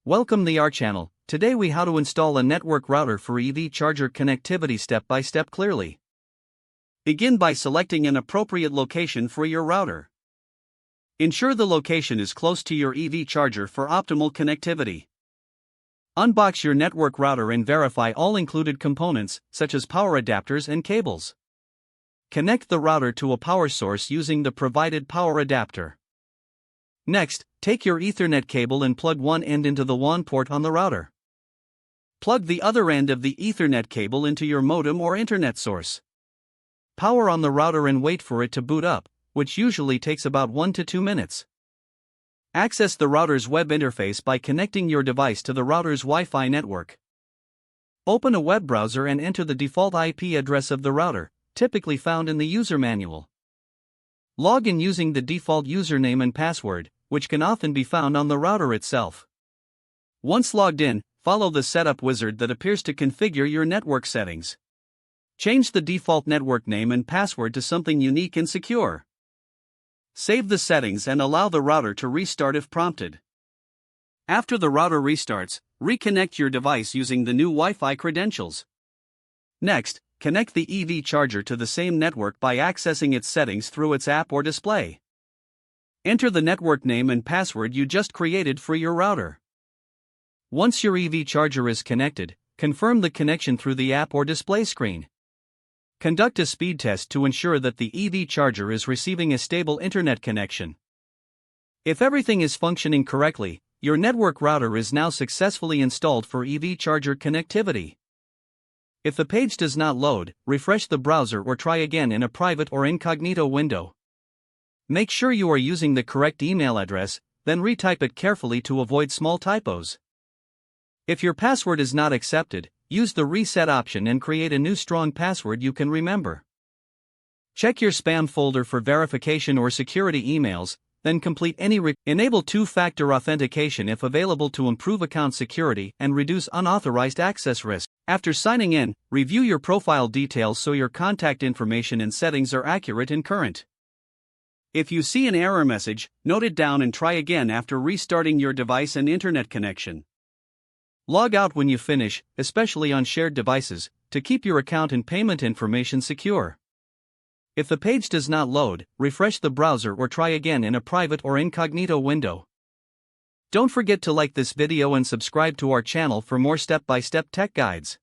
Welcome to our channel. Today we how to install a network router for EV charger connectivity step by step clearly. Begin by selecting an appropriate location for your router. Ensure the location is close to your EV charger for optimal connectivity. Unbox your network router and verify all included components, such as power adapters and cables. Connect the router to a power source using the provided power adapter. Next, take your Ethernet cable and plug one end into the WAN port on the router. Plug the other end of the Ethernet cable into your modem or internet source. Power on the router and wait for it to boot up, which usually takes about 1 to 2 minutes. Access the router's web interface by connecting your device to the router's Wi-Fi network. Open a web browser and enter the default IP address of the router, typically found in the user manual. Log in using the default username and password, which can often be found on the router itself. Once logged in, follow the setup wizard that appears to configure your network settings. Change the default network name and password to something unique and secure. Save the settings and allow the router to restart if prompted. After the router restarts, reconnect your device using the new Wi-Fi credentials. Next, connect the EV charger to the same network by accessing its settings through its app or display. Enter the network name and password you just created for your router. Once your EV charger is connected, confirm the connection through the app or display screen. Conduct a speed test to ensure that the EV charger is receiving a stable internet connection. If everything is functioning correctly, your network router is now successfully installed for EV charger connectivity. If the page does not load, refresh the browser or try again in a private or incognito window. Make sure you are using the correct email address, then retype it carefully to avoid small typos. If your password is not accepted, use the reset option and create a new strong password you can remember. Check your spam folder for verification or security emails, then complete any Enable two-factor authentication if available to improve account security and reduce unauthorized access risk. After signing in, review your profile details so your contact information and settings are accurate and current. If you see an error message, note it down and try again after restarting your device and internet connection. Log out when you finish, especially on shared devices, to keep your account and payment information secure. If the page does not load, refresh the browser or try again in a private or incognito window. Don't forget to like this video and subscribe to our channel for more step-by-step tech guides.